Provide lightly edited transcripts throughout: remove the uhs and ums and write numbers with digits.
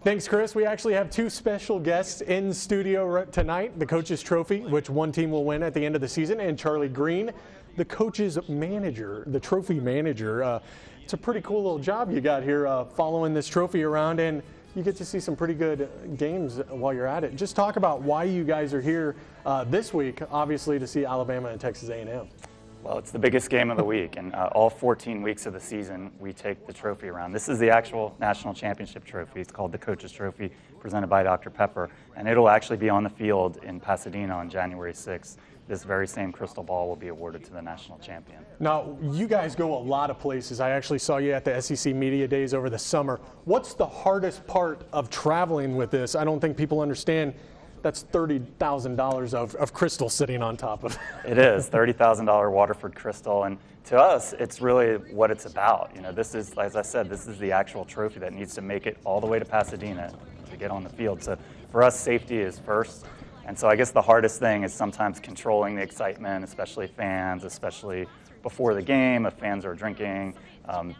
Thanks, Chris. We actually have two special guests in studio tonight. The Coach's Trophy, which one team will win at the end of the season, and Charlie Green, the Coach's manager, the trophy manager. It's a pretty cool little job you got here following this trophy around, and you get to see some pretty good games while you're at it. Just talk about why you guys are here this week, obviously, to see Alabama and Texas A&M. Well, it's the biggest game of the week, and all 14 weeks of the season, we take the trophy around. This is the actual national championship trophy. It's called the Coach's Trophy, presented by Dr. Pepper, and it'll actually be on the field in Pasadena on January 6th. This very same crystal ball will be awarded to the national champion. Now, you guys go a lot of places. I actually saw you at the SEC Media Days over the summer. What's the hardest part of traveling with this? I don't think people understand. That's $30,000 of crystal sitting on top of it. It is, $30,000 Waterford crystal, and to us, it's really what it's about. You know, this is, as I said, this is the actual trophy that needs to make it all the way to Pasadena to get on the field. So for us, safety is first, and so I guess the hardest thing is sometimes controlling the excitement, especially fans, especially before the game, if fans are drinking,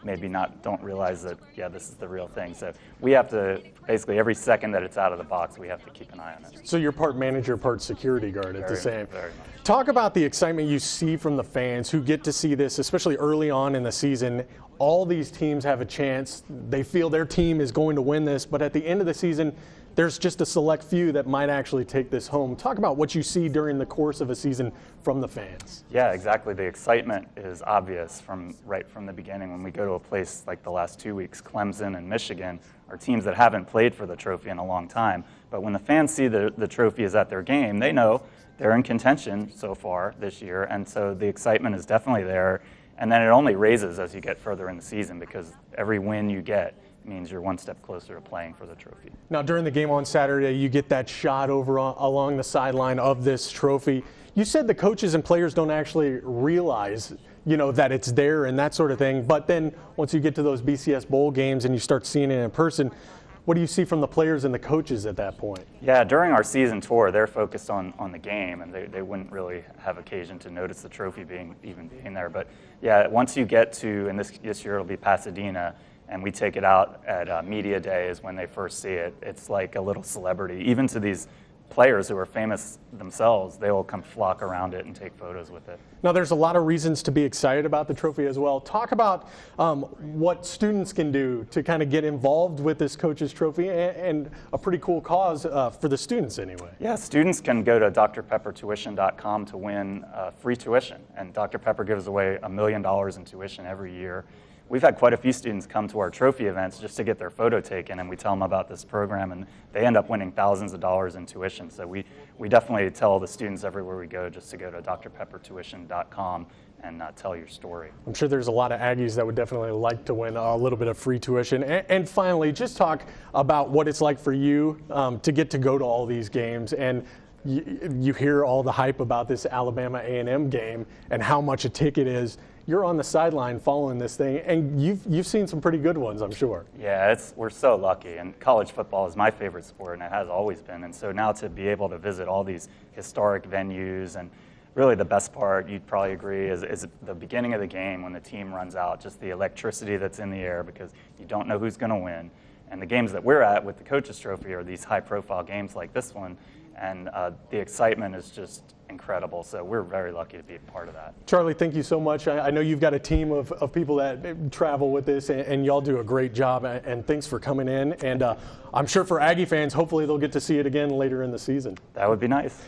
maybe don't realize that, yeah, this is the real thing. So we have to, basically every second that it's out of the box, we have to keep an eye on it. So you're part manager, part security guard at the same. Very much. Talk about the excitement you see from the fans who get to see this, especially early on in the season. All these teams have a chance. They feel their team is going to win this, but at the end of the season, there's just a select few that might actually take this home. Talk about what you see during the course of a season from the fans. Yeah, exactly. The excitement is obvious right from the beginning. When we go to a place like the last 2 weeks, Clemson and Michigan are teams that haven't played for the trophy in a long time. But when the fans see the trophy is at their game, they know they're in contention so far this year. And so the excitement is definitely there. And then it only raises as you get further in the season, because every win you get means you're one step closer to playing for the trophy. Now, during the game on Saturday, you get that shot over along the sideline of this trophy. You said the coaches and players don't actually realize, you know, that it's there and that sort of thing. But then once you get to those BCS Bowl games and you start seeing it in person, what do you see from the players and the coaches at that point? Yeah, during our season tour, they're focused on the game, and they wouldn't really have occasion to notice the trophy even being there. But yeah, once you get to, and this year it'll be Pasadena, and we take it out at Media Day is when they first see it. It's like a little celebrity. Even to these players who are famous themselves, they will come flock around it and take photos with it. Now, there's a lot of reasons to be excited about the trophy as well. Talk about what students can do to kind of get involved with this Coach's Trophy, and a pretty cool cause for the students anyway. Yeah, students can go to drpeppertuition.com to win free tuition, and Dr. Pepper gives away $1 million in tuition every year. We've had quite a few students come to our trophy events just to get their photo taken, and we tell them about this program, and they end up winning thousands of dollars in tuition. So we definitely tell the students everywhere we go just to go to drpeppertuition.com and tell your story. I'm sure there's a lot of Aggies that would definitely like to win a little bit of free tuition. And finally, just talk about what it's like for you to get to go to all these games, and you hear all the hype about this Alabama A&M game and how much a ticket is. You're on the sideline following this thing, and you've seen some pretty good ones, I'm sure. Yeah, we're so lucky, and college football is my favorite sport, and it has always been. And so now to be able to visit all these historic venues, and really the best part, you'd probably agree, is the beginning of the game when the team runs out, just the electricity that's in the air because you don't know who's going to win. And the games that we're at with the Coach's Trophy are these high-profile games like this one, and the excitement is just incredible. So we're very lucky to be a part of that. Charlie, thank you so much. I know you've got a team of people that travel with this, and y'all do a great job, and thanks for coming in. And I'm sure for Aggie fans, hopefully they'll get to see it again later in the season. That would be nice.